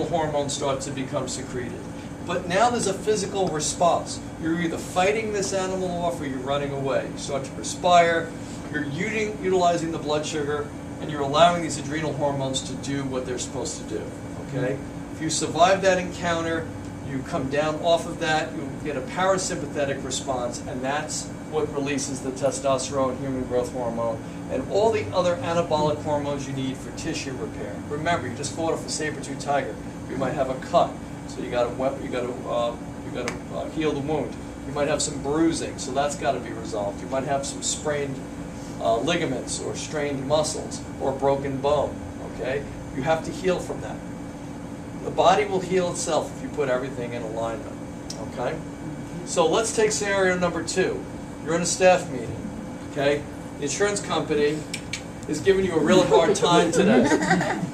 hormones start to become secreted. But now there's a physical response. You're either fighting this animal off or you're running away. You start to perspire, you're utilizing the blood sugar, and you're allowing these adrenal hormones to do what they're supposed to do. Okay? If you survive that encounter, you come down off of that, you get a parasympathetic response, and that's what releases the testosterone, human growth hormone, and all the other anabolic hormones you need for tissue repair. Remember, you just fought off a saber-toothed tiger. You might have a cut, so you got to heal the wound. You might have some bruising, so that's got to be resolved. You might have some sprained ligaments or strained muscles or broken bone. Okay, you have to heal from that. The body will heal itself if you put everything in alignment. Okay, so let's take scenario number 2. You're in a staff meeting. Okay, the insurance company is giving you a really hard time today,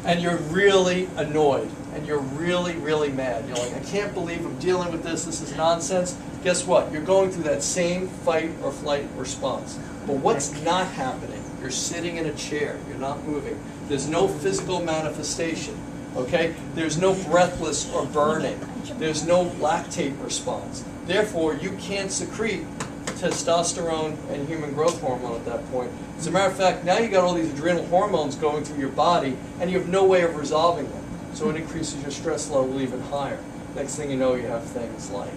and you're really annoyed, and you're really, really mad. You're like, I can't believe I'm dealing with this. This is nonsense. Guess what? You're going through that same fight or flight response. But what's not happening? You're sitting in a chair. You're not moving. There's no physical manifestation. Okay? There's no breathless or burning. There's no lactate response. Therefore, you can't secrete testosterone and human growth hormone at that point. As a matter of fact, now you got all these adrenal hormones going through your body, and you have no way of resolving them. So it increases your stress level even higher. Next thing you know, you have things like,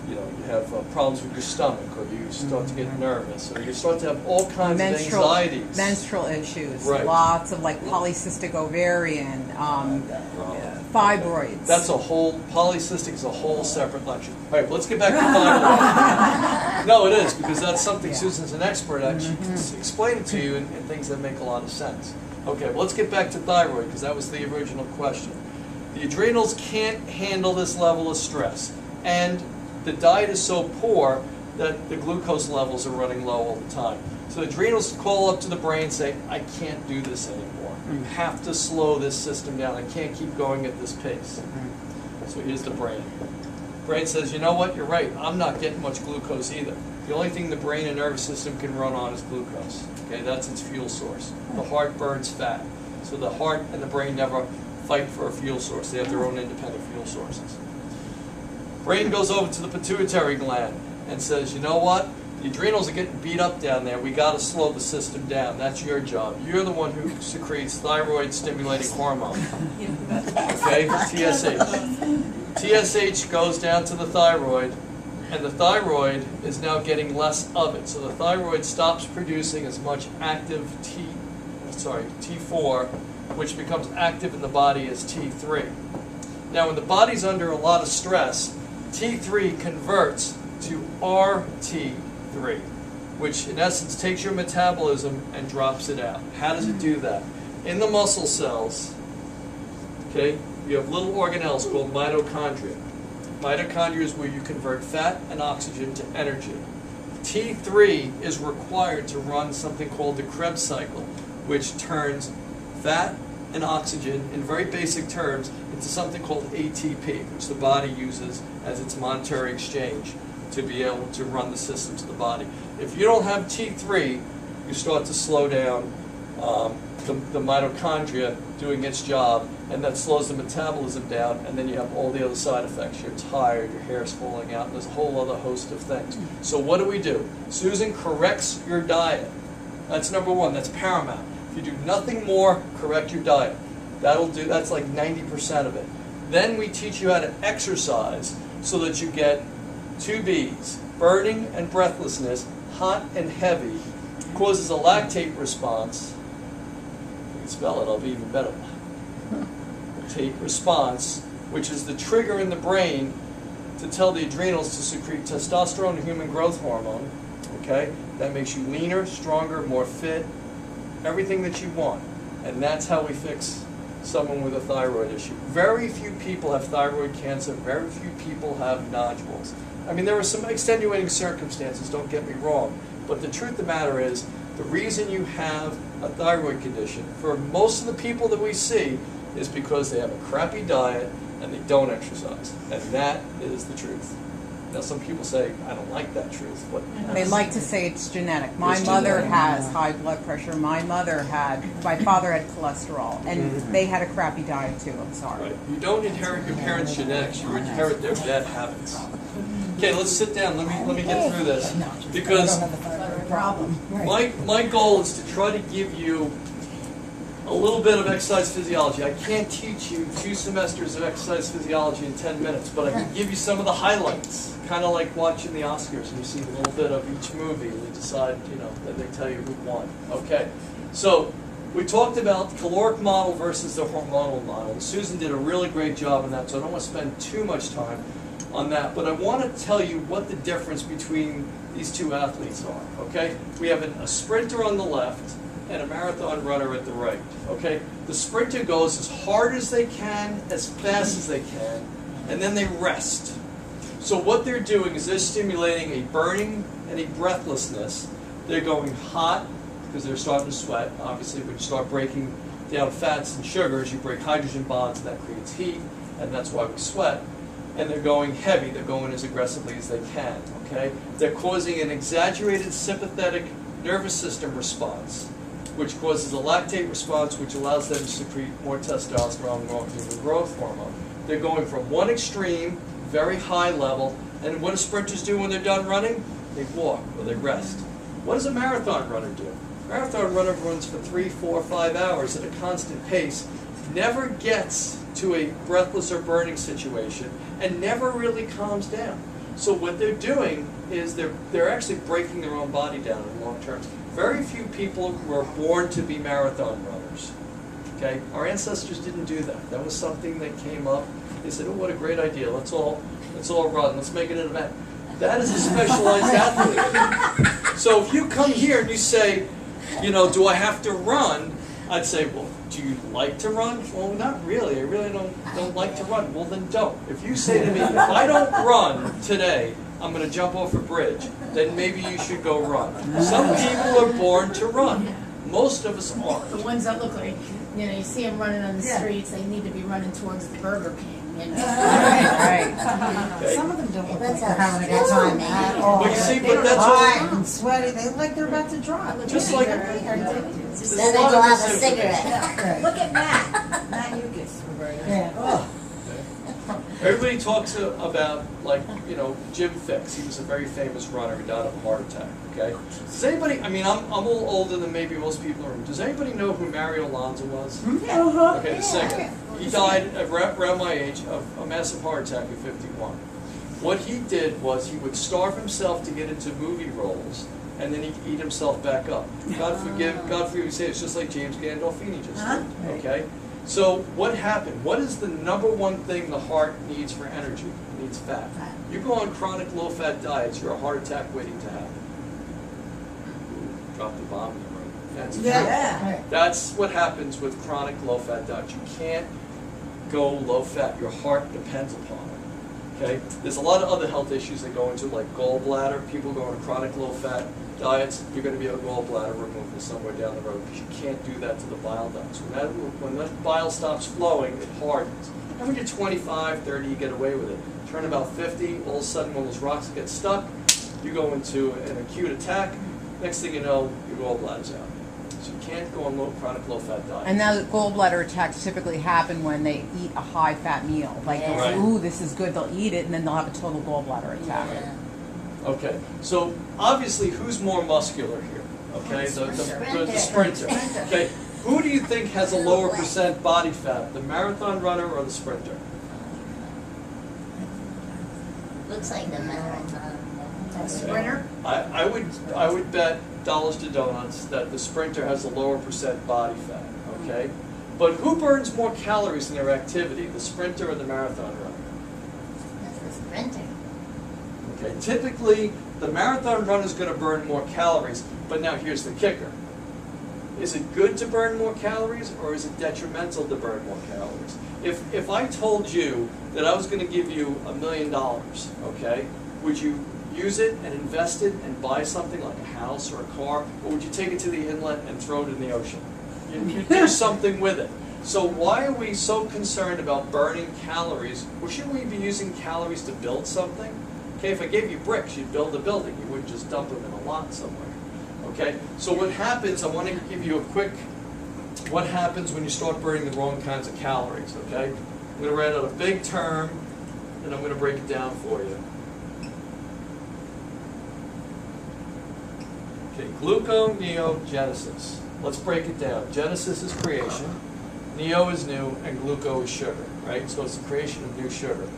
you have problems with your stomach, or you start to get nervous, or you start to have all kinds of anxieties. Menstrual issues, right. Lots of like polycystic ovarian, fibroids. That's a whole, polycystic is a whole separate lecture. All right, but let's get back to thyroid. No, it is, because that's something Susan's an expert at. She can explain it to you in things that make a lot of sense. Okay, well, let's get back to thyroid, because that was the original question. The adrenals can't handle this level of stress, and the diet is so poor that the glucose levels are running low all the time. So the adrenals call up to the brain and say, I can't do this anymore. You have to slow this system down. I can't keep going at this pace. So here's the brain. Brain says, you know what, you're right. I'm not getting much glucose either. The only thing the brain and nervous system can run on is glucose. Okay, that's its fuel source. The heart burns fat. So the heart and the brain never fight for a fuel source. They have their own independent fuel sources. Brain goes over to the pituitary gland and says, you know what? The adrenals are getting beat up down there. We got to slow the system down. That's your job. You're the one who secretes thyroid-stimulating hormone. Okay, TSH. TSH goes down to the thyroid, and the thyroid is now getting less of it. So the thyroid stops producing as much active T4, which becomes active in the body as T3. Now, when the body's under a lot of stress, T3 converts to RT3, which in essence takes your metabolism and drops it out. How does it do that? In the muscle cells, okay, you have little organelles called mitochondria. Mitochondria is where you convert fat and oxygen to energy. T3 is required to run something called the Krebs cycle, which turns fat and oxygen, in very basic terms, into something called ATP, which the body uses as its monetary exchange to be able to run the systems of the body. If you don't have T3, you start to slow down the mitochondria doing its job, and that slows the metabolism down, and then you have all the other side effects. You're tired, your hair's falling out, and there's a whole other host of things. So what do? Susan corrects your diet. That's number one, that's paramount. If you do nothing more, correct your diet. That's like 90% of it. Then we teach you how to exercise so that you get 2 B's, burning and breathlessness, hot and heavy, causes a lactate response. If you can spell it, I'll be even better. Lactate response, which is the trigger in the brain to tell the adrenals to secrete testosterone and human growth hormone. Okay? That makes you leaner, stronger, more fit, everything that you want. And that's how we fix someone with a thyroid issue. Very few people have thyroid cancer. Very few people have nodules. I mean, there are some extenuating circumstances, don't get me wrong. But the truth of the matter is, the reason you have a thyroid condition, for most of the people that we see, is because they have a crappy diet and they don't exercise. And that is the truth. Now some people say, I don't like that truth, but They like to say it's genetic. My It's mother genetic. has high blood pressure. My father had cholesterol, and they had a crappy diet too. I'm sorry. Right. You don't inherit your parents' genetics, you inherit their bad habits. Okay, let's sit down. Let me get through this. Because my goal is to try to give you a little bit of exercise physiology. I can't teach you 2 semesters of exercise physiology in 10 minutes, but I can give you some of the highlights. Kind of like watching the Oscars, and you see a little bit of each movie, and you decide, then they tell you who won. Okay, so we talked about the caloric model versus the hormonal model. And Susan did a really great job on that, so I don't want to spend too much time on that. But I want to tell you what the difference between these 2 athletes are. Okay, we have a sprinter on the left and a marathon runner at the right. Okay, the sprinter goes as hard as they can, as fast as they can, and then they rest. So what they're doing is they're stimulating a burning and a breathlessness. They're going hot because they're starting to sweat. Obviously, when you start breaking down fats and sugars, you break hydrogen bonds, and that creates heat, and that's why we sweat. And they're going heavy. They're going as aggressively as they can. Okay, they're causing an exaggerated sympathetic nervous system response, which causes a lactate response, which allows them to secrete more testosterone, more human growth hormone. They're going from one extreme, very high level, and what do sprinters do when they're done running? They walk or they rest. What does a marathon runner do? A marathon runner runs for 3, 4, 5 hours at a constant pace, never gets to a breathless or burning situation, and never really calms down. So what they're doing is they're actually breaking their own body down in long term. Very few people were born to be marathon runners. Okay, our ancestors didn't do that. That was something that came up. They said, "Oh, what a great idea! Let's all run. Let's make it an event." That is a specialized athlete. So if you come here and you say, do I have to run? I'd say, well, do you like to run? Well, not really. I really don't like to run. Well, then don't. If you say to me, if I don't run today, I'm going to jump off a bridge, then maybe you should go run. Some people are born to run. Most of us aren't. The ones that look like, you see them running on the streets, they need to be running towards the Burger King. Right. Okay. Some of them don't look like That's they're having a good time at all. But you see, but They're that's hot all. and sweaty. They look like they're about to drop. Just like Then there's they a lot go of have a misinformation. cigarette. Look at Matt. Matt Lucas. Yeah. Everybody talks about, Jim Fix. He was a very famous runner who died of a heart attack, okay? Does anybody, I'm a little older than maybe most people in the room. Does anybody know who Mario Alonso was? Uh-huh. Okay, the singer. He died around my age of a massive heart attack at 51. What he did was he would starve himself to get into movie roles, and then he'd eat himself back up. God forgive me say it's just like James Gandolfini just did, okay? So what happened? What is the number one thing the heart needs for energy? It needs fat. You go on chronic low-fat diets, you're a heart attack waiting to happen. Ooh, dropped the bomb in the room. That's true. That's what happens with chronic low-fat diets. You can't go low-fat. Your heart depends upon it. Okay? There's a lot of other health issues that go into, like gallbladder. People go on chronic low-fat diets, you're going to be a gallbladder removal somewhere down the road because you can't do that to the bile ducts. When that bile stops flowing, it hardens. And when you're 25, 30, you get away with it. Turn about 50, all of a sudden when those rocks get stuck, you go into an acute attack. Next thing you know, your gallbladder's out. So you can't go on chronic low-fat diet. And now the gallbladder attacks typically happen when they eat a high-fat meal. Like, they'll say, ooh, this is good, they'll eat it, and then they'll have a total gallbladder attack. Okay, so obviously, who's more muscular here? Okay, the sprinter. Okay, who do you think has a lower percent body fat, the marathon runner or the sprinter? Looks like the marathon. A sprinter? I would bet dollars to donuts that the sprinter has a lower percent body fat. Okay, but who burns more calories in their activity, the sprinter or the marathon runner? That's the sprinter. Okay, typically, the marathon runner is going to burn more calories, but now here's the kicker. Is it good to burn more calories, or is it detrimental to burn more calories? If I told you that I was going to give you $1 million, okay, would you use it and invest it and buy something like a house or a car, or would you take it to the inlet and throw it in the ocean? You'd do something with it. So why are we so concerned about burning calories? Well, shouldn't we be using calories to build something? Okay, if I gave you bricks, you'd build a building. You wouldn't just dump them in a lot somewhere. Okay, so what happens, I want to give you a quick, what happens when you start burning the wrong kinds of calories, okay? I'm going to write out a big term, and I'm going to break it down for you. Okay, gluconeogenesis. Let's break it down. Genesis is creation, neo is new, and gluco is sugar, right? So it's the creation of new sugar.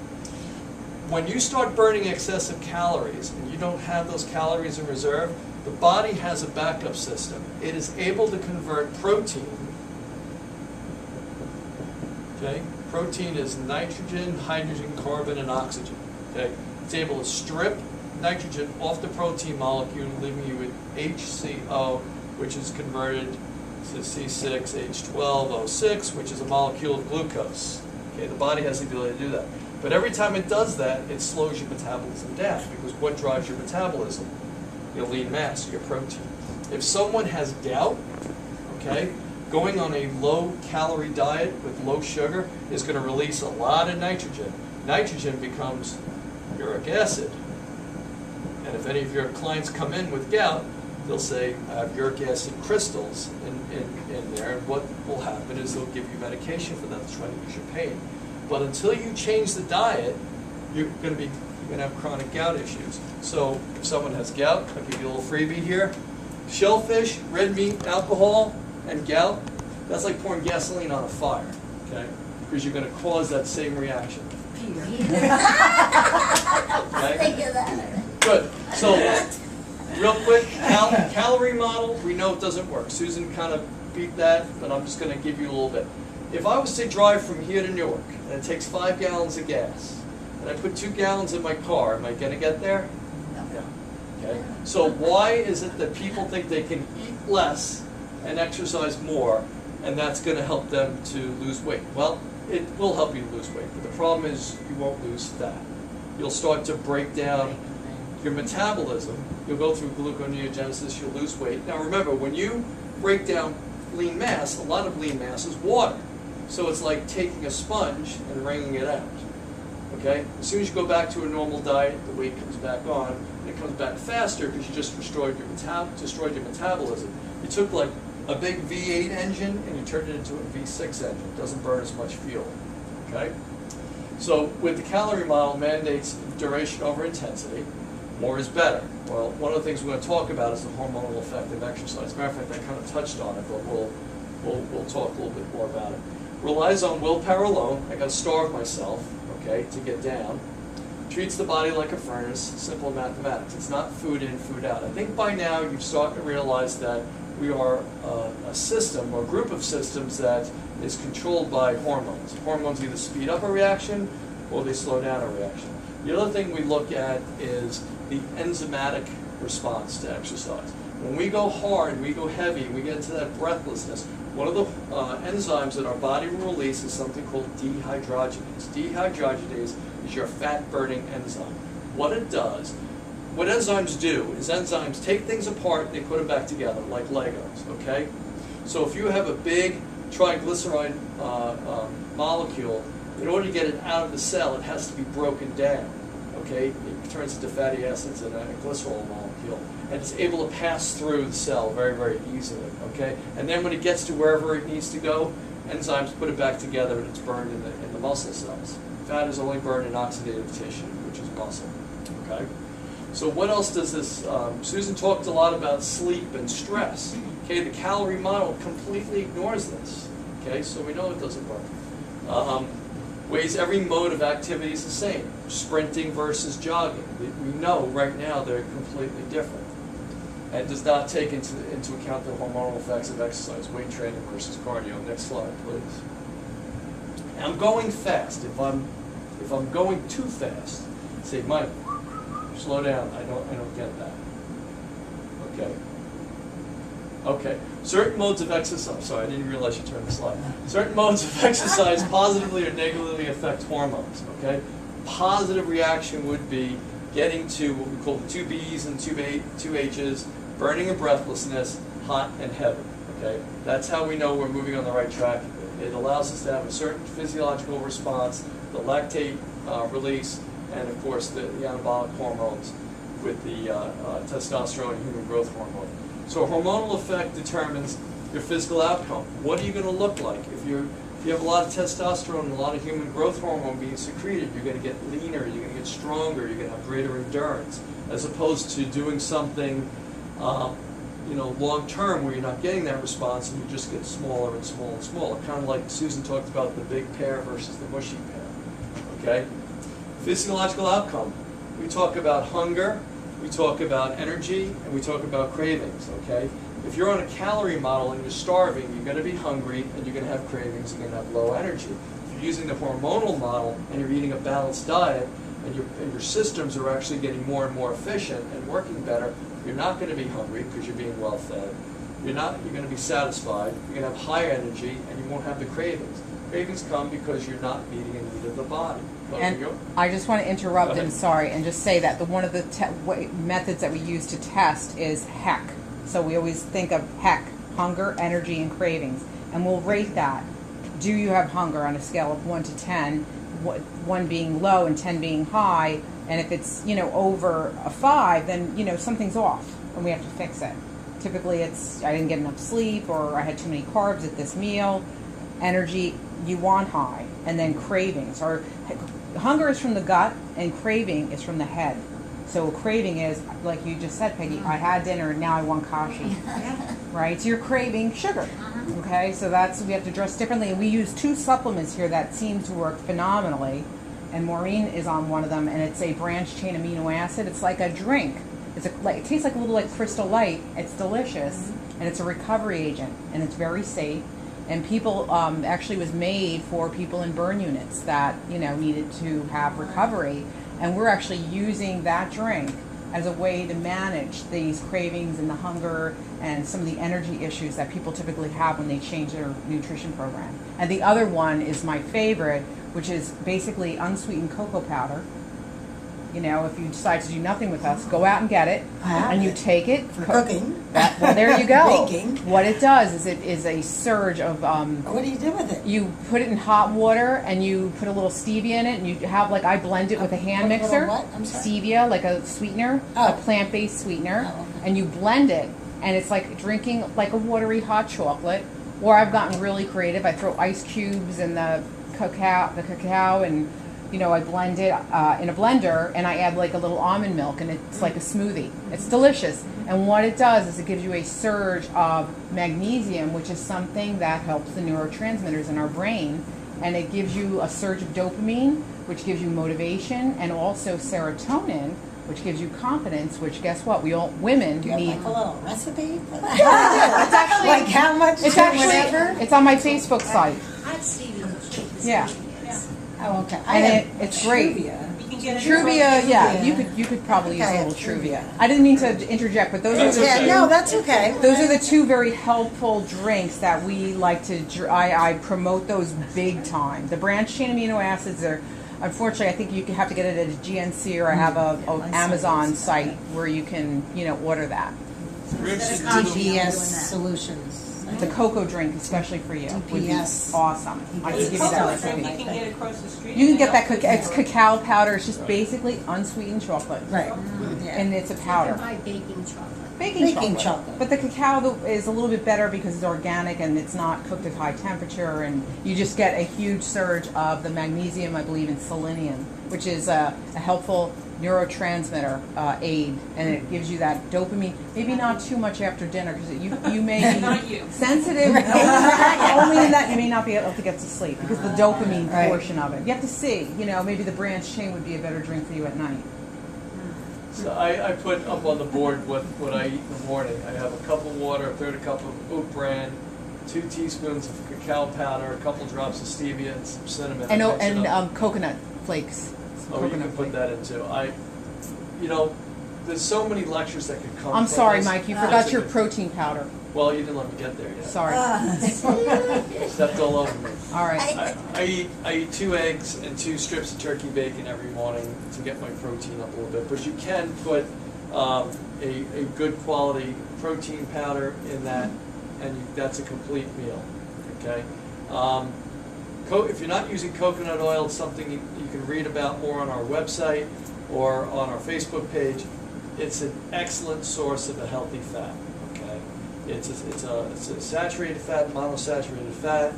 When you start burning excessive calories and you don't have those calories in reserve, the body has a backup system. It is able to convert protein. Okay? Protein is nitrogen, hydrogen, carbon, and oxygen. Okay? It's able to strip nitrogen off the protein molecule, leaving you with HCO, which is converted to C6H12O6, which is a molecule of glucose. Okay? The body has the ability to do that. But every time it does that, it slows your metabolism down, because what drives your metabolism? Your lean mass, your protein. If someone has gout, okay, going on a low-calorie diet with low sugar is going to release a lot of nitrogen. Nitrogen becomes uric acid. And if any of your clients come in with gout, they'll say, I have uric acid crystals in there, and what will happen is they'll give you medication for that to try to ease your pain. But until you change the diet, you're going to have chronic gout issues. So if someone has gout, I'll give you a little freebie here. Shellfish, red meat, alcohol, and gout, that's like pouring gasoline on a fire, okay? Because you're going to cause that same reaction. Okay? Good. So, real quick, calorie model, we know it doesn't work. Susan kind of beat that, but I'm just going to give you a little bit. If I was to drive from here to Newark, and it takes 5 gallons of gas, and I put 2 gallons in my car, am I going to get there? No. Okay. So why is it that people think they can eat less and exercise more, and that's going to help them to lose weight? Well, it will help you lose weight, but the problem is you won't lose fat. You'll start to break down your metabolism. You'll go through gluconeogenesis, you'll lose weight. Now remember, when you break down lean mass, a lot of lean mass is water. So it's like taking a sponge and wringing it out. Okay? As soon as you go back to a normal diet, the weight comes back on, and it comes back faster because you just destroyed your metabolism. You took like a big V8 engine and you turned it into a V6 engine. It doesn't burn as much fuel. Okay? So with the calorie model, mandates duration over intensity. More is better. Well, one of the things we're going to talk about is the hormonal effect of exercise. As a matter of fact, I kind of touched on it, but we'll talk a little bit more about it. Relies on willpower alone. I got to starve myself, okay, to get down. Treats the body like a furnace. Simple mathematics. It's not food in, food out. I think by now you've started to realize that we are a system or a group of systems that is controlled by hormones. Hormones either speed up a reaction or they slow down a reaction. The other thing we look at is the enzymatic response to exercise. When we go hard, we go heavy, we get into that breathlessness, one of the enzymes that our body will release is something called dehydrogenase. Dehydrogenase is your fat-burning enzyme. What it does, what enzymes do is enzymes take things apart, they put them back together, like Legos, okay? So if you have a big triglyceride molecule, in order to get it out of the cell, it has to be broken down, okay? It turns into fatty acids and a glycerol molecule. And it's able to pass through the cell very, very easily, okay? And then when it gets to wherever it needs to go, enzymes put it back together and it's burned in the muscle cells. Fat is only burned in oxidative tissue, which is muscle, okay? So what else does this, Susan talked a lot about sleep and stress. Okay, the calorie model completely ignores this, okay? So we know it doesn't work. Weighs every mode of activity is the same. Sprinting versus jogging. We know right now they're completely different. And does not take into account the hormonal effects of exercise, weight training versus cardio. Next slide, please. I'm going fast. If I'm going too fast, say, Mike, slow down. I don't get that. Okay. Okay. Certain modes of exercise. Sorry, I didn't realize you turned the slide. Certain modes of exercise positively or negatively affect hormones. Okay. Positive reaction would be getting to what we call the 2 B's and 2 H's, burning and breathlessness, hot and heavy. Okay. That's how we know we're moving on the right track. It allows us to have a certain physiological response, the lactate release, and of course the anabolic hormones with the testosterone and human growth hormone. So a hormonal effect determines your physical outcome. What are you going to look like? If you have a lot of testosterone and a lot of human growth hormone being secreted, you're going to get leaner, you're going to get stronger, you're going to have greater endurance, as opposed to doing something long term where you're not getting that response and you just get smaller and smaller and smaller. Kind of like Susan talked about the big pear versus the mushy pear. Okay? Physiological outcome. We talk about hunger, we talk about energy, and we talk about cravings. Okay? If you're on a calorie model and you're starving, you're going to be hungry and you're going to have cravings, you're going to have low energy. If you're using the hormonal model and you're eating a balanced diet and your systems are actually getting more and more efficient and working better, you're not going to be hungry because you're being well fed. You're going to be satisfied, you're going to have higher energy, and you won't have the cravings. Cravings come because you're not meeting a need of the body. And I just want to interrupt and just say that one of the methods that we use to test is HEC. So we always think of HEC, hunger, energy, and cravings. And we'll rate that. Do you have hunger on a scale of 1 to 10, 1 being low and 10 being high? And if it's, over a 5, then, something's off and we have to fix it. Typically it's, I didn't get enough sleep or I had too many carbs at this meal. Energy, you want high. And then cravings. Or hunger is from the gut and craving is from the head. So a craving is, like you just said, Peggy, I had dinner and now I want kashi. Right? So you're craving sugar. Okay? So we have to address differently. And we use 2 supplements here that seem to work phenomenally. And Maureen is on one of them, and it's a branched chain amino acid. It's like a drink. It tastes like a little like Crystal Light. It's delicious, and it's a recovery agent, and it's very safe. And people actually was made for people in burn units that needed to have recovery, and we're actually using that drink as a way to manage these cravings and the hunger and some of the energy issues that people typically have when they change their nutrition program. And the other one is my favorite, which is basically unsweetened cocoa powder. If you decide to do nothing with us, go out and get it, and you take it for cooking. Well, there you go. Baking. What it does is it is a surge of. What do you do with it? You put it in hot water, and you put a little stevia in it, and you have I blend it with a hand mixer. What? I'm sorry. Stevia, like a sweetener, a plant-based sweetener, and you blend it, and it's like drinking like a watery hot chocolate. Or I've gotten really creative. I throw ice cubes in the cacao, and I blend it in a blender, and I add like a little almond milk, and it's like a smoothie. It's delicious. And what it does is it gives you a surge of magnesium, which is something that helps the neurotransmitters in our brain, and it gives you a surge of dopamine, which gives you motivation, and also serotonin, which gives you confidence. Which, guess what? Women Do you need. have like a little recipe for that? Yeah, it's actually like how much? It's actually it's on my Facebook site. I'd see you. Yeah. Oh, okay. And it's great. You can get Truvia, yeah, you could probably use a little Truvia. I didn't mean to interject, but those are Yeah, no, that's okay. those are the 2 very helpful drinks that we like to. I promote those big time. The branched chain amino acids are. Unfortunately, I think you have to get it at a GNC, or I have a Amazon site where you can order that. DPS Solutions. The cocoa drink, especially for you, would be DPS. awesome. I can give you that recipe. You can get across the street. You can get that. It's cacao powder. It's just basically unsweetened chocolate. Right. Yeah. And it's a You powder. can buy baking chocolate. Baking chocolate. But the cacao is a little bit better because it's organic and it's not cooked at high temperature, and you just get a huge surge of the magnesium, I believe, and selenium, which is a helpful neurotransmitter aid, and it gives you that dopamine. Maybe not too much after dinner because you may be Not you. sensitive. Only in that you may not be able to get to sleep because the dopamine Right. portion of it. You have to see. Maybe the branched chain would be a better drink for you at night. So I put up on the board what I eat in the morning. I have a cup of water, a third a cup of oat bran, 2 teaspoons of cacao powder, a couple drops of stevia, and some cinnamon. And coconut flakes. Oh, you can put that in too. There's so many lectures that could come. I'm from sorry, this. Mike. You forgot your protein powder. Well, you didn't let me get there yet. Sorry. Stepped all over me. All right. I eat 2 eggs and 2 strips of turkey bacon every morning to get my protein up a little bit. But you can put a good quality protein powder in that, and that's a complete meal. Okay. If you're not using coconut oil, it's something you can read about more on our website or on our Facebook page. It's an excellent source of a healthy fat. Okay, it's a saturated fat, monosaturated fat.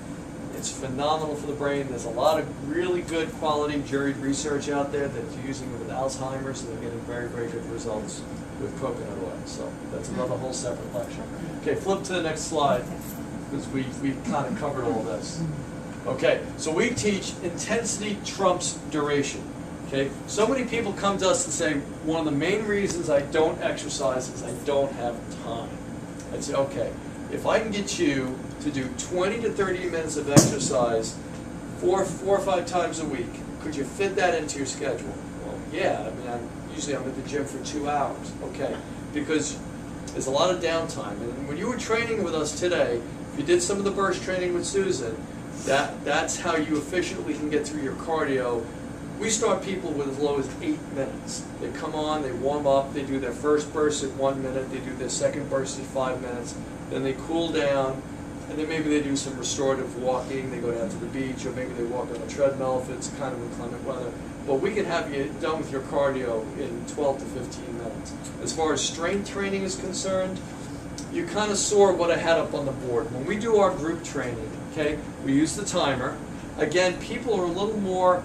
It's phenomenal for the brain. There's a lot of really good quality jury research out there that's using it with Alzheimer's, and they're getting very, very good results with coconut oil. So that's another whole separate lecture. Okay, flip to the next slide, because we kind of covered all this. Okay, so we teach intensity trumps duration. Okay, so many people come to us and say, one of the main reasons I don't exercise is I don't have time. I'd say, okay, if I can get you to do 20 to 30 minutes of exercise four or five times a week, could you fit that into your schedule? Well, yeah. I mean, usually I'm at the gym for 2 hours. Okay, because there's a lot of downtime. And when you were training with us today, if you did some of the burst training with Susan, that's how you efficiently can get through your cardio. We start people with as low as 8 minutes. They come on, they warm up, they do their first burst at 1 minute, they do their second burst at 5 minutes, then they cool down, and then maybe they do some restorative walking, they go down to the beach, or maybe they walk on a treadmill if it's kind of inclement weather. But we can have you done with your cardio in 12 to 15 minutes. As far as strength training is concerned, you kind of saw what I had up on the board. When we do our group training, okay, we use the timer. Again, people are a little more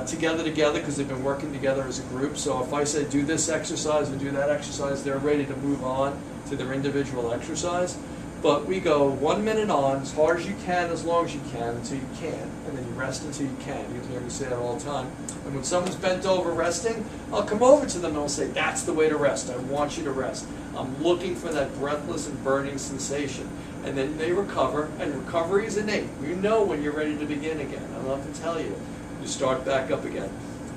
together because they've been working together as a group. So if I say do this exercise and do that exercise, they're ready to move on to their individual exercise. But we go 1 minute on, as hard as you can, as long as you can, until you can, and then you rest until you can. You hear me say that all the time. And when someone's bent over resting, I'll come over to them and I'll say, that's the way to rest. I want you to rest. I'm looking for that breathless and burning sensation. And then they recover, and recovery is innate. You know when you're ready to begin again. I don't have to tell you. You start back up again.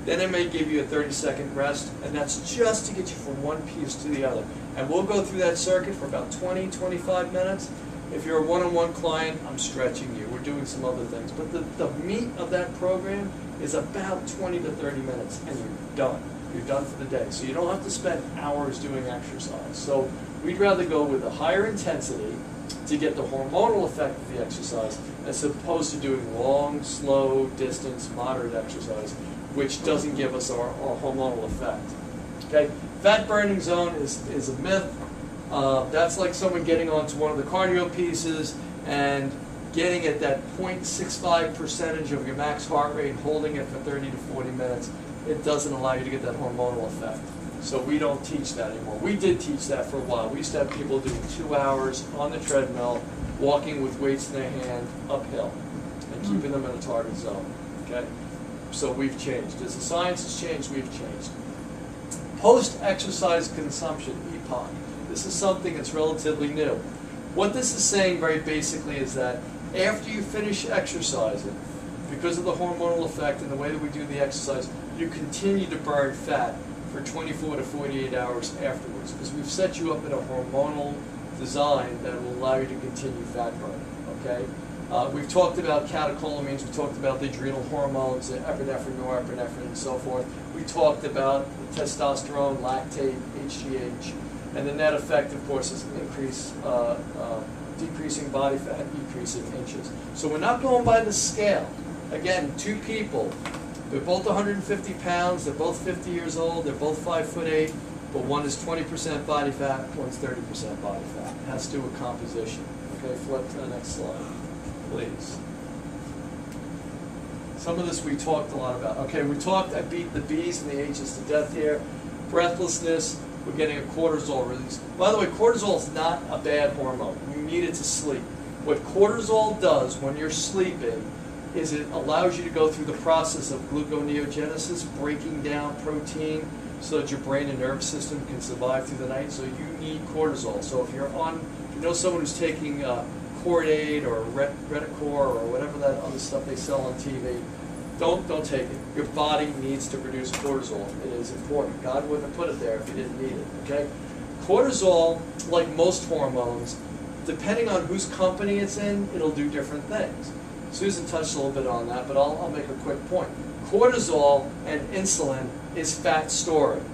Then it may give you a 30-second rest, and that's just to get you from one piece to the other. And we'll go through that circuit for about 20, 25 minutes. If you're a one-on-one client, I'm stretching you. We're doing some other things. But the meat of that program is about 20 to 30 minutes, and you're done. You're done for the day. So you don't have to spend hours doing exercise. So we'd rather go with a higher intensity to get the hormonal effect of the exercise, as opposed to doing long, slow, distance, moderate exercise, which doesn't give us our hormonal effect. Okay, fat burning zone is a myth. That's like someone getting onto one of the cardio pieces and getting at that 0.65 percentage of your max heart rate, holding it for 30 to 40 minutes. It doesn't allow you to get that hormonal effect. So we don't teach that anymore. We did teach that for a while. We used to have people doing 2 hours on the treadmill, walking with weights in their hand uphill, and keeping them in a target zone. Okay? So we've changed. As the science has changed, we've changed. Post-exercise consumption, EPOC. This is something that's relatively new. What this is saying very basically is that after you finish exercising, because of the hormonal effect and the way that we do the exercise, you continue to burn fat for 24 to 48 hours afterwards, because we've set you up in a hormonal design that will allow you to continue fat burning. Okay? We've talked about catecholamines, we talked about the adrenal hormones, epinephrine, norepinephrine, and so forth. We talked about the testosterone, lactate, HGH, and the net effect, of course, is decreasing body fat, decreasing inches. So we're not going by the scale. Again, 2 people, they're both 150 pounds, they're both 50 years old, they're both 5'8", but one is 20% body fat, one's 30% body fat. It has to do with composition. Okay, flip to the next slide, please. Some of this we talked a lot about. Okay, I beat the B's and the H's to death here. Breathlessness, we're getting a cortisol release. By the way, cortisol is not a bad hormone. You need it to sleep. What cortisol does when you're sleeping is it allows you to go through the process of gluconeogenesis, breaking down protein so that your brain and nervous system can survive through the night. So you need cortisol. So if you know someone who's taking Cordate or Reticor or whatever that other stuff they sell on TV, don't take it. Your body needs to produce cortisol. It is important. God wouldn't have put it there if you didn't need it. Okay? Cortisol, like most hormones, depending on whose company it's in, it'll do different things. Susan touched a little bit on that, but I'll make a quick point. Cortisol and insulin is fat storing.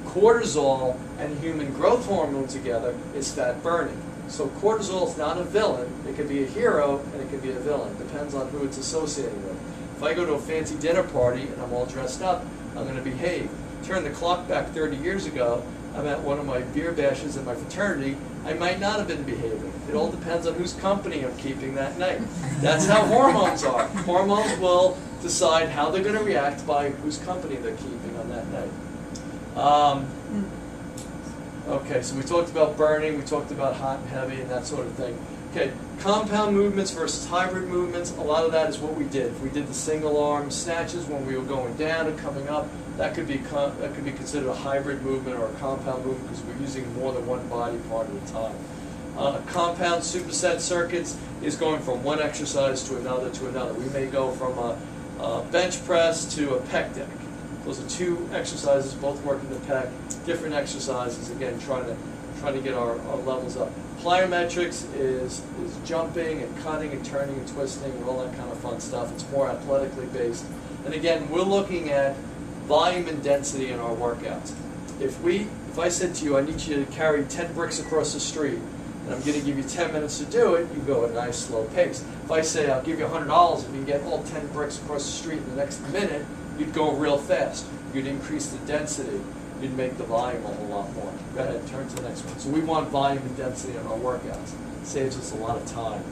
Cortisol and human growth hormone together is fat burning. So cortisol is not a villain. It could be a hero and it could be a villain. Depends on who it's associated with. If I go to a fancy dinner party and I'm all dressed up, I'm going to behave. Turn the clock back 30 years ago, I'm at one of my beer bashes in my fraternity, I might not have been behaving. It all depends on whose company I'm keeping that night. That's how hormones are. Hormones will decide how they're going to react by whose company they're keeping on that night. Okay, so we talked about burning, we talked about hot and heavy and that sort of thing. Okay, compound movements versus hybrid movements, a lot of that is what we did. If we did the single arm snatches when we were going down and coming up, that could be considered a hybrid movement or a compound movement because we're using more than one body part at a time. Compound superset circuits is going from one exercise to another to another. We may go from a bench press to a pec deck. Those are two exercises, both working the pec, different exercises, again, trying to get our levels up. Plyometrics is jumping and cutting and turning and twisting and all that kind of fun stuff. It's more athletically based. And again, we're looking at volume and density in our workouts. If I said to you, I need you to carry 10 bricks across the street, and I'm going to give you 10 minutes to do it, you go at a nice slow pace. If I say I'll give you $100 if you can get all 10 bricks across the street in the next minute, you'd go real fast. You'd increase the density. You'd make the volume a whole lot more. Go ahead, turn to the next one. So we want volume and density in our workouts. It saves us a lot of time.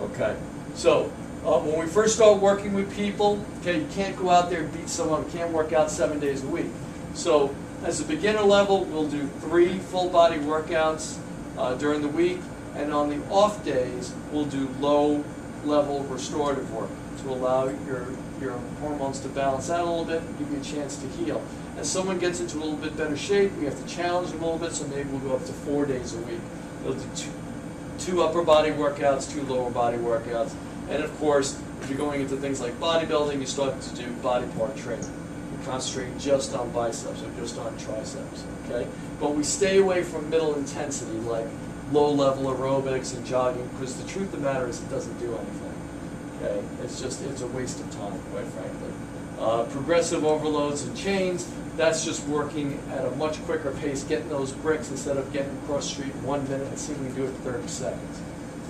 Okay, so when we first start working with people, okay, you can't go out there and beat someone. You can't work out 7 days a week. So as a beginner level, we'll do 3 full body workouts during the week, and on the off days, we'll do low level restorative work to allow your hormones to balance out a little bit and give you a chance to heal. As someone gets into a little bit better shape, we have to challenge them a little bit, so maybe we'll go up to 4 days a week. We'll do two upper body workouts, 2 lower body workouts, and of course, if you're going into things like bodybuilding, you start to do body part training. You concentrate just on biceps or just on triceps, okay? But we stay away from middle intensity, like low-level aerobics and jogging, because the truth of the matter is it doesn't do anything. Okay, it's a waste of time, quite frankly. Progressive overloads and chains, that's just working at a much quicker pace, getting those bricks instead of getting across the street in 1 minute and seeing we can do it in 30 seconds.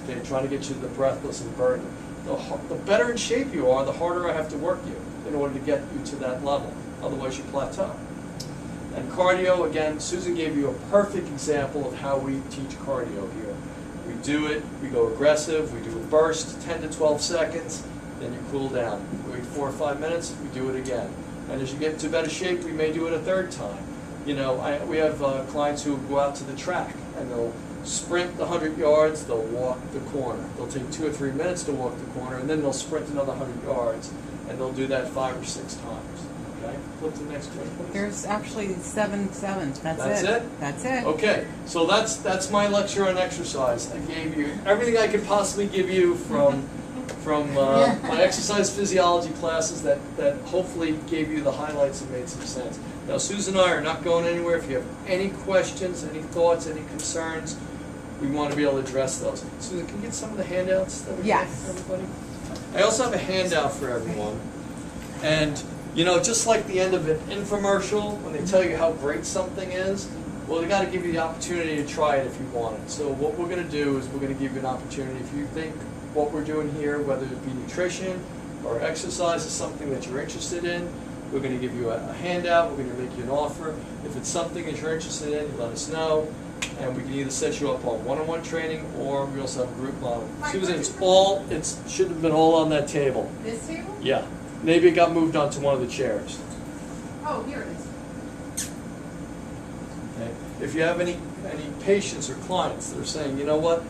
Okay, trying to get you to the breathless and burning. The better in shape you are, the harder I have to work you in order to get you to that level. Otherwise you plateau. And cardio, again, Susan gave you a perfect example of how we teach cardio here. We do it, we go aggressive, we do a burst, 10 to 12 seconds, then you cool down. We wait 4 or 5 minutes, we do it again. And as you get into better shape, we may do it a 3rd time. You know, we have clients who go out to the track and they'll sprint the 100 yards, they'll walk the corner. They'll take 2 or 3 minutes to walk the corner, and then they'll sprint another 100 yards, and they'll do that 5 or 6 times. Okay, flip to the next one, please. There's actually 7 sevens. That's it? That's it. Okay, so that's my lecture on exercise. I gave you everything I could possibly give you from my exercise physiology classes that hopefully gave you the highlights and made some sense. Now, Susan and I are not going anywhere. If you have any questions, any thoughts, any concerns, we want to be able to address those. Susan, can you get some of the handouts that we have for everybody? I also have a handout for everyone. And, you know, just like the end of an infomercial, when they tell you how great something is, well, they got to give you the opportunity to try it if you want it. So what we're going to do is we're going to give you an opportunity. If you think what we're doing here, whether it be nutrition or exercise, is something that you're interested in, we're going to give you a handout. We're going to make you an offer. If it's something that you're interested in, you let us know. And we can either set you up on one-on-one training, or we also have a group model. Susan, it should have been all on that table. This table? Yeah. Maybe it got moved onto one of the chairs. Oh, here it is. Okay. If you have any patients or clients that are saying, you know what,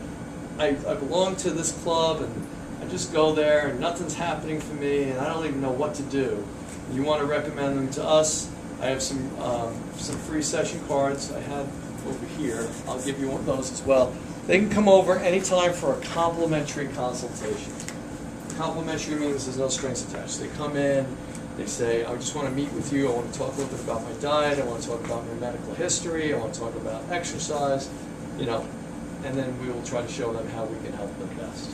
I belong to this club and I just go there and nothing's happening for me and I don't even know what to do, you want to recommend them to us. I have some free session cards I have over here. I'll give you one of those as well. They can come over anytime for a complimentary consultation. Complimentary means there's no strings attached. They come in, they say, I just want to meet with you, I want to talk a little bit about my diet, I want to talk about my medical history, I want to talk about exercise, you know, and then we will try to show them how we can help them best.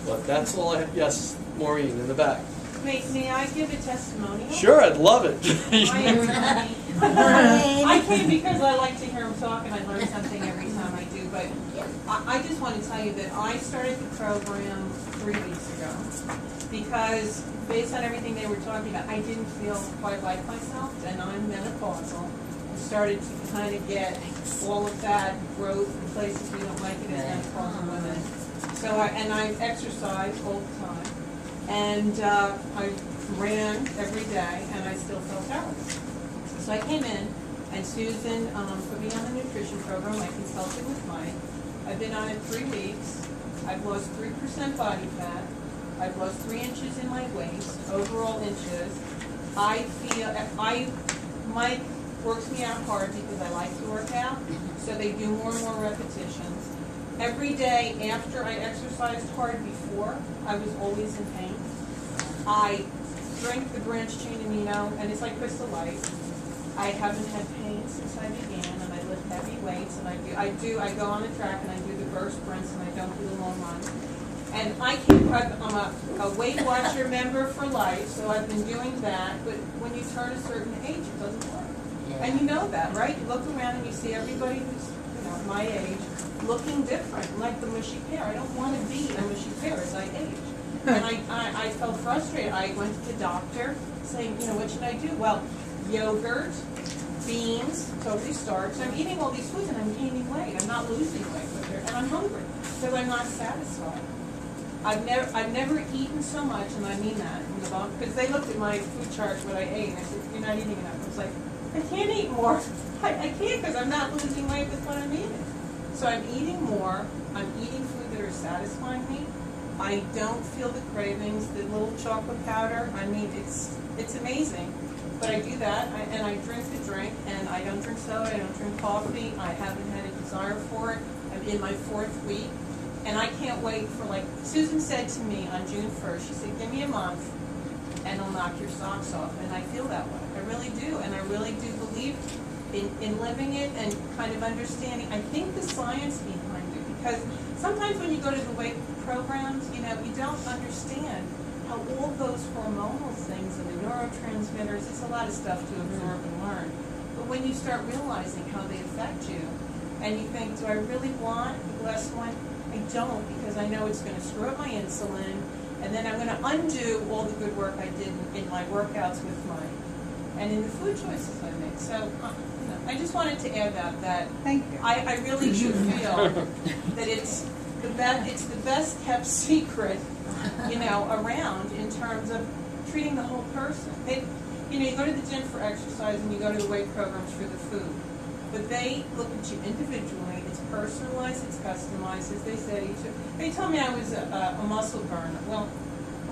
But that's all I have. Yes, Maureen, in the back. May I give a testimonial? Sure, I'd love it. I am Tony. I came because I like to hear him talk and I learn something every time I do, but I just want to tell you that I started the program 3 weeks ago because based on everything they were talking about, I didn't feel quite like myself, and I'm menopausal. I started to kind of get all of that growth in places we don't like it as menopausal women. So I exercise all the time, and I ran every day, and I still felt terrible. So I came in, and Susan put me on the nutrition program. I consulted with Mike. I've been on it 3 weeks. I've lost 3% body fat. I've lost 3 inches in my waist, overall inches. I feel, Mike works me out hard because I like to work out, so they do more and more repetitions. Every day after I exercised hard before, I was always in pain. I drink the branched chain amino, and it's like Crystal Light. I haven't had pain since I began, and I lift heavy weights, and I go on the track and I do the burst sprints, and I don't do the long run. And I'm a Weight Watcher member for life, so I've been doing that. But when you turn a certain age, it doesn't work. Yeah. And you know that, right? You look around and you see everybody who's my age looking different, like the mushy pear. I don't want to be a mushy pear as I age. And I felt frustrated. I went to the doctor saying, what should I do? Well, yogurt, beans, totally starch. I'm eating all these foods and I'm gaining weight. I'm not losing weight with it, and I'm hungry, so I'm not satisfied. I've never eaten so much, and I mean that, because they looked at my food chart, what I ate, and I said, you're not eating enough. I was like, I can't eat more. I can't because I'm not losing weight with what I'm eating. So I'm eating more. I'm eating food that are satisfying me. I don't feel the cravings, the little chocolate powder. I mean, it's amazing. But I do that, and I drink the drink, and I don't drink soda, I don't drink coffee. I haven't had a desire for it. I'm in my 4th week. And I can't wait for, Susan said to me on June 1st, she said, give me a month and I'll knock your socks off. And I feel that way. I really do. And I really do believe in living it and kind of understanding. I think the science behind it, because sometimes when you go to the weight programs, you don't understand how all those hormonal things and the neurotransmitters, it's a lot of stuff to absorb and learn. But when you start realizing how they affect you, and you think, do I really want the blessed one? I don't, because I know it's going to screw up my insulin, and then I'm going to undo all the good work I did in my workouts with Mike, and in the food choices I make. So, I just wanted to add that Thank you. I really do feel that it's the best kept secret, around in terms of treating the whole person. You go to the gym for exercise, and you go to the weight programs for the food. But they look at you individually. It's personalized, it's customized, as they say. They told me I was a muscle burner. Well,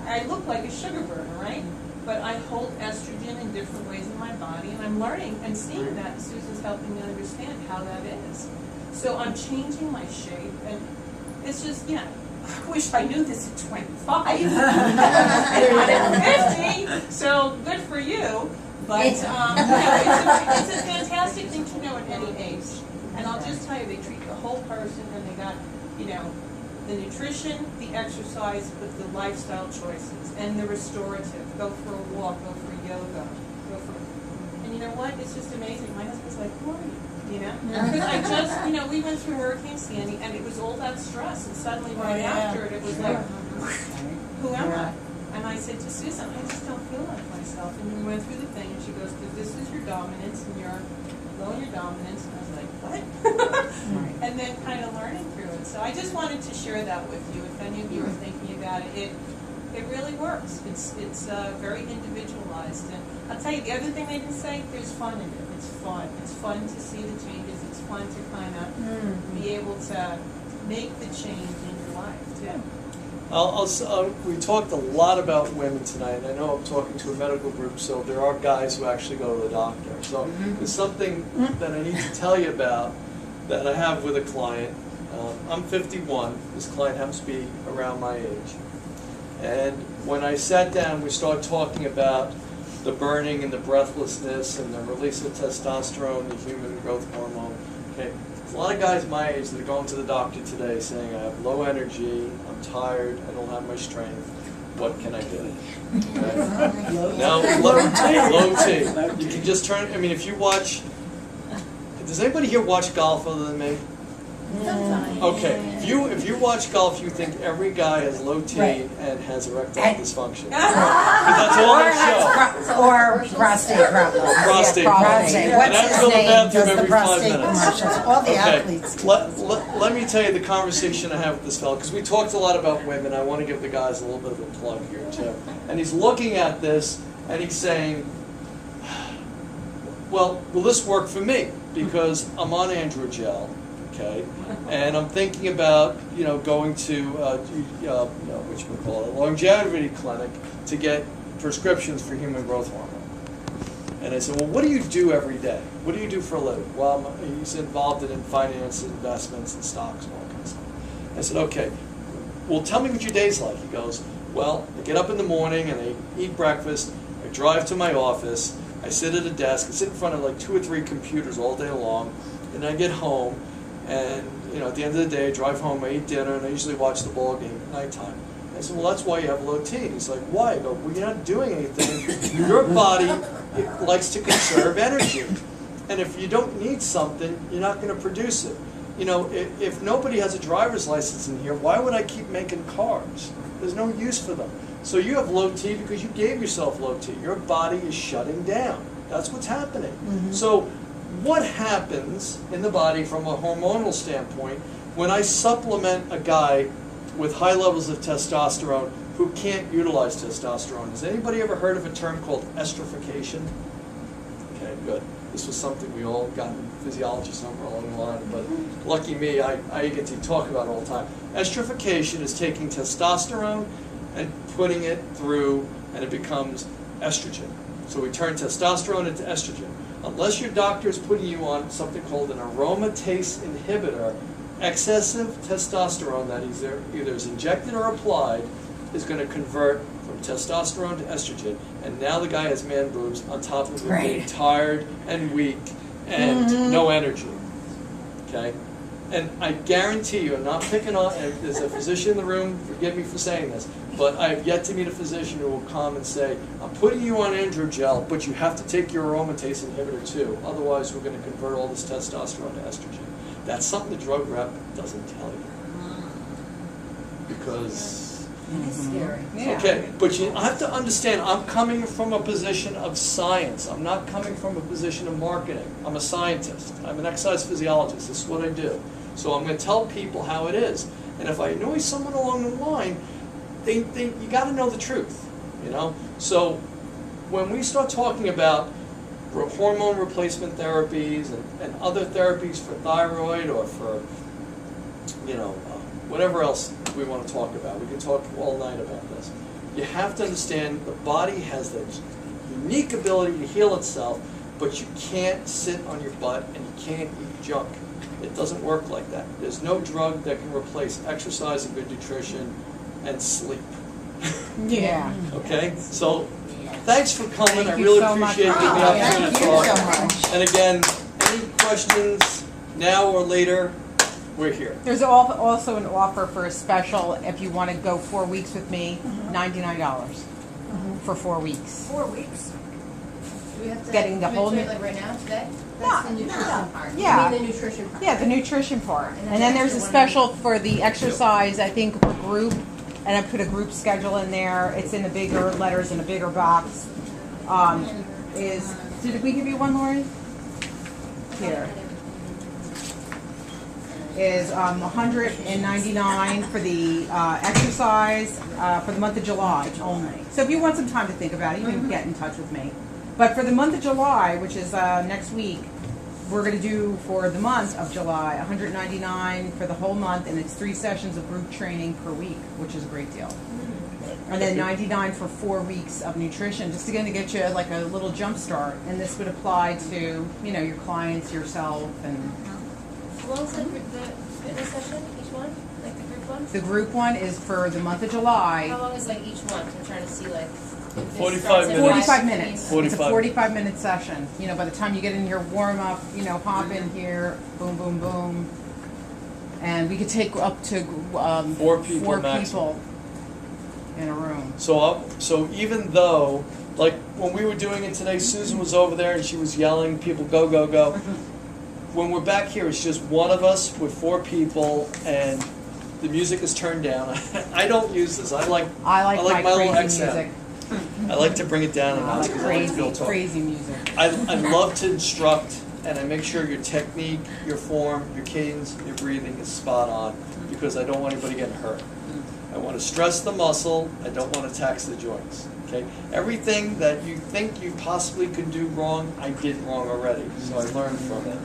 I look like a sugar burner, right? But I hold estrogen in different ways in my body, and I'm learning and seeing that. Susan's helping me understand how that is. So I'm changing my shape, and it's just, I wish I knew this at 25. I'm at 50, so good for you. But it's a fantastic thing to know at any age. And I'll just tell you, they treat the whole person, and they got, the nutrition, the exercise, but the lifestyle choices, and the restorative. Go for a walk, go for yoga, and you know what? It's just amazing. My husband's like, who are you? Because I just, we went through Hurricane Sandy, and it was all that stress, and suddenly right after it was like, who am I? And I said to Susan, I just don't feel like myself. And we went through the thing, and she goes, this is your dominance, and you're low in your dominance. And I was like, what? And then kind of learning through it. So I just wanted to share that with you. If any of you are thinking about it, it really works. It's very individualized. And I'll tell you, the other thing they didn't say, there's fun in it. It's fun. It's fun to see the changes. It's fun to kind of be able to make the change in your life, too. We talked a lot about women tonight, and I know I'm talking to a medical group, so there are guys who actually go to the doctor. So there's something that I need to tell you about that I have with a client. I'm 51. This client happens to be around my age. And when I sat down, we started talking about the burning and the breathlessness and the release of testosterone, the human growth hormone. Okay. There's a lot of guys my age that are going to the doctor today saying I have low energy, I'm tired, I don't have my strength. what can I do? Okay. Now, low T. You can just turn, I mean, if you watch, does anybody here watch golf other than me? Sometimes. Okay, if you watch golf, you think every guy has low T Right. and has erectile dysfunction. That's all they show. Or prostate problem. Prostate. Prostate. And What's that's his till the name? bathroom Does the every 5 prostate minutes. commercials. All the Okay, athletes. let me tell you the conversation I have with this fellow, because we talked a lot about women. I want to give the guys a little bit of a plug here, too. And he's looking at this, and he's saying, well, will this work for me? Because I'm on androgel, okay, and I'm thinking about, going to, a longevity clinic to get prescriptions for human growth hormone. And I said, well, what do you do every day? What do you do for a living? Well, he's involved in finance, investments, and stocks, and all that kind of stuff. I said, okay, well, tell me what your day's like. He goes, well, I get up in the morning and I eat breakfast, I drive to my office, I sit at a desk, I sit in front of like 2 or 3 computers all day long, and I get home, and at the end of the day, I drive home, I eat dinner, and I usually watch the ball game at nighttime. I said, well, that's why you have low T. And he's like, why? I go, well, you're not doing anything. Your body likes to conserve energy. And if you don't need something, you're not going to produce it. If nobody has a driver's license in here, why would I keep making cars? There's no use for them. So you have low T because you gave yourself low T. Your body is shutting down. That's what's happening. Mm-hmm. So what happens in the body from a hormonal standpoint when I supplement a guy with high levels of testosterone who can't utilize testosterone? Has anybody ever heard of a term called esterification? Okay, good. This was something we all got in physiology somewhere along the line, but lucky me, I get to talk about it all the time. Esterification is taking testosterone and putting it through, and it becomes estrogen. So we turn testosterone into estrogen. Unless your doctor is putting you on something called an aromatase inhibitor, excessive testosterone that either is injected or applied is going to convert from testosterone to estrogen, and now the guy has man boobs on top of him being tired and weak and no energy. Okay? And I guarantee you, I'm not picking on, and there's a physician in the room, forgive me for saying this, but I have yet to meet a physician who will come and say, I'm putting you on androgel, but you have to take your aromatase inhibitor too, otherwise we're going to convert all this testosterone to estrogen. That's something the drug rep doesn't tell you. Because... It's scary. Yeah. Okay, but you have to understand, I'm coming from a position of science. I'm not coming from a position of marketing. I'm a scientist. I'm an exercise physiologist. This is what I do. So I'm going to tell people how it is. And if I annoy someone along the line, you got to know the truth, So when we start talking about hormone replacement therapies and other therapies for thyroid or for, whatever else we want to talk about. We can talk all night about this. You have to understand the body has the unique ability to heal itself, but you can't sit on your butt and you can't eat junk. It doesn't work like that. There's no drug that can replace exercise and good nutrition and sleep. Yeah. Okay? So thanks for coming. Thank I you really so much appreciate for giving me the coming. opportunity to Thank you talk. so much. And again, any questions now or later, we're here. There's also an offer for a special if you want to go 4 weeks with me, $99 for 4 weeks. 4 weeks. Do we have to Getting the commit whole to it nu- like right now, today? No, That's the nutrition part. Yeah. You mean the nutrition part? Yeah, the nutrition part. And then And then the there's a extra special for the exercise, I think, per group. And I put a group schedule in there. It's in the bigger letters in a bigger box. Did we give you one, Lori? Here. Is $199 for the exercise for the month of July only. So if you want some time to think about it, you can get in touch with me. But for the month of July, which is next week, we're going to do for the month of July $199 for the whole month, and it's 3 sessions of group training per week, which is a great deal. And then $99 for 4 weeks of nutrition, just again to get you like a little jump start. And this would apply to your clients, yourself, and How long is the fitness session, each one? Like the group one? the group one is for the month of July. How long is like each one? I'm trying to see like. if this 45 starts at minutes. 45 minutes. 45. It's a 45-minute session. By the time you get in your warm up, hop in here, boom, boom, boom, and we could take up to 4 people Four maximum. people. in a room. So even though, like when we were doing it today, Susan was over there and she was yelling, people go, go, go. When we're back here, it's just one of us with 4 people and the music is turned down. I don't use this. I like my little crazy XM. music. I like to bring it down and I not like because I like to feel crazy, talk. crazy music. I love to instruct, and I make sure your technique, your form, your cadence, your breathing is spot on because I don't want anybody getting hurt. I want to stress the muscle. I don't want to tax the joints. Okay, everything that you think you possibly could do wrong, I did wrong already. So I learned from it.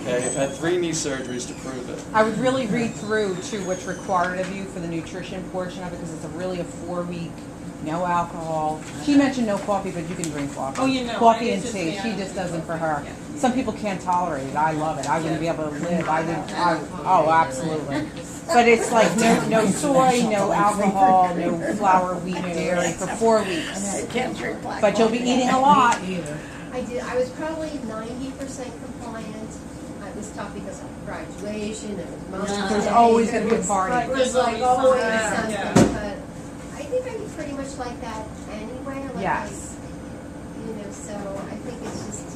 Okay, I've had 3 knee surgeries to prove it. I would really read through to what's required of you for the nutrition portion of it because it's really a 4-week, no alcohol. She mentioned no coffee, but you can drink coffee. Oh, you know, Coffee it's and just tea. the She just doesn't for her. Yeah. Some people can't tolerate it. I love it. I wouldn't be able to live. Oh, absolutely. But it's like no soy, no alcohol, no flour, wheat, dairy for 4 weeks. Can't drink black But you'll be eating a lot. I was probably 90% compliant. It was tough because of graduation. There was most There's always going to be a party. It was like always something. Yeah. But I think I'm pretty much like that anyway. Like Yes. So I think it's just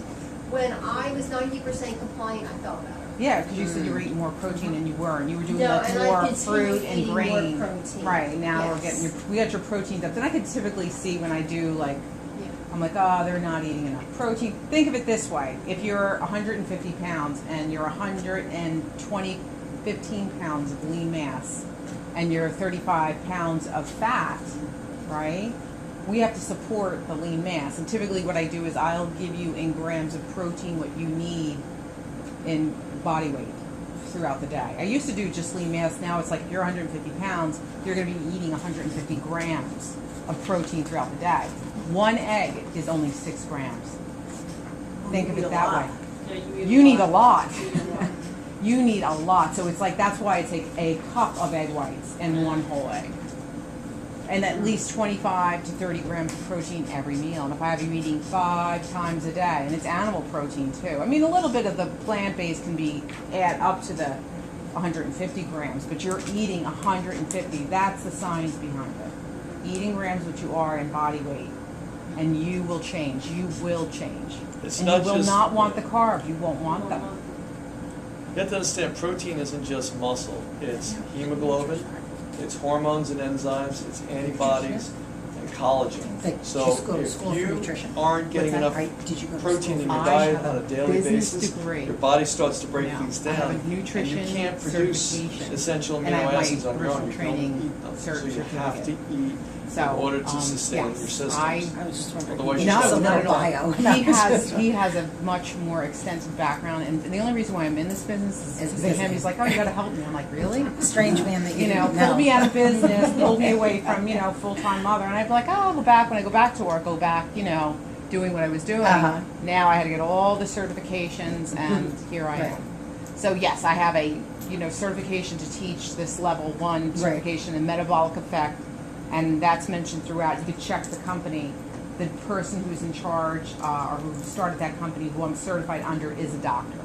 when I was 90% compliant, I felt better. Yeah, because you said you were eating more protein than you were, and you were doing No, like and I more continue fruit and eating more grain. protein. Right now we're Yes. getting we got your proteins up. Then I could typically see when I do like Yeah. I'm like, oh, they're not eating enough protein. Think of it this way: if you're 150 pounds and you're 15 pounds of lean mass, and you're 35 pounds of fat, right? We have to support the lean mass, and typically what I do is I'll give you in grams of protein what you need in body weight throughout the day. I used to do just lean mass. Now it's like if you're 150 pounds, you're going to be eating 150 grams of protein throughout the day. 1 egg is only 6 grams. Think of it that way. Yeah, You need a lot. You need a lot. You need a lot. So it's like that's why I take a cup of egg whites and 1 whole egg. And at least 25 to 30 grams of protein every meal. And if I have you eating 5 times a day, and it's animal protein too. I mean, a little bit of the plant-based can be add up to the 150 grams, but you're eating 150. That's the science behind it. Eating grams what you are in body weight, and you will change. You will change. It's And not you will just- not want the carbs. You won't want them. You have to understand, protein isn't just muscle. It's hemoglobin, it's hormones and enzymes, it's antibodies, and collagen. Like, So just go to if school for you nutrition. aren't getting What's that? enough Right, did you go to protein in school? your I diet have on a a daily business basis, degree. your body starts to break Now, things I have down, a nutrition and you can't produce certification. essential And I amino have my acids on your own. personal You don't training eat them. So you certificate. have to eat So, in order to sustain yes, your systems. I was just wondering. Otherwise you No, start no, with no, bio. he has a much more extensive background, and the only reason why I'm in this business is because of him. He's like, oh, you got to help me. I'm like, really? Strange man that you You know, didn't know. pull me out of business, pull me away from, full-time mother. And I'd be like, oh, I'll go back. When I go back to work, go back, doing what I was doing. Uh-huh. Now I had to get all the certifications, and here I Right. am. So yes, I have a, certification to teach this level 1 certification in metabolic effect, and that's mentioned throughout. You could check the company. The person who's in charge or who started that company, who I'm certified under, is a doctor.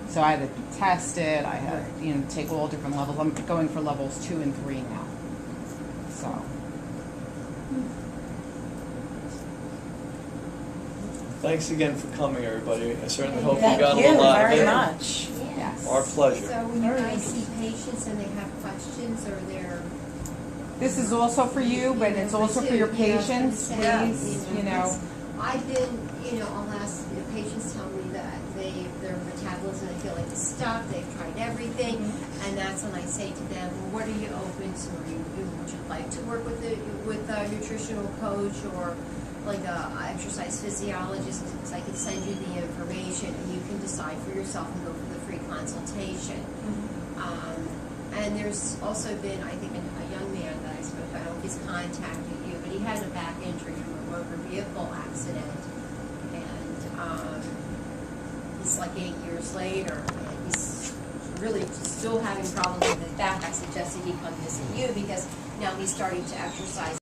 So I had to be tested. I had to take all different levels. I'm going for levels 2 and 3 now. So Thanks again for coming, everybody. I certainly hope you Thank got a you lot of very it. much. yes. Our pleasure. So when you guys see patients and they have questions or they're This is also for you, but it's also for your patients, please. I've been, I'll ask, patients tell me that their metabolism, they feel like it's stuck, they've tried everything, and that's when I say to them, well, what are you open to? Would you like to work with a nutritional coach or like a exercise physiologist? Because I can send you the information and you can decide for yourself and go for the free consultation. And there's also been, I think, a young man that I spoke to, I don't know if he's contacted you, but he had a back injury from a motor vehicle accident. And he's like 8 years later, and he's really still having problems with his back. I suggested he come visit you because now he's starting to exercise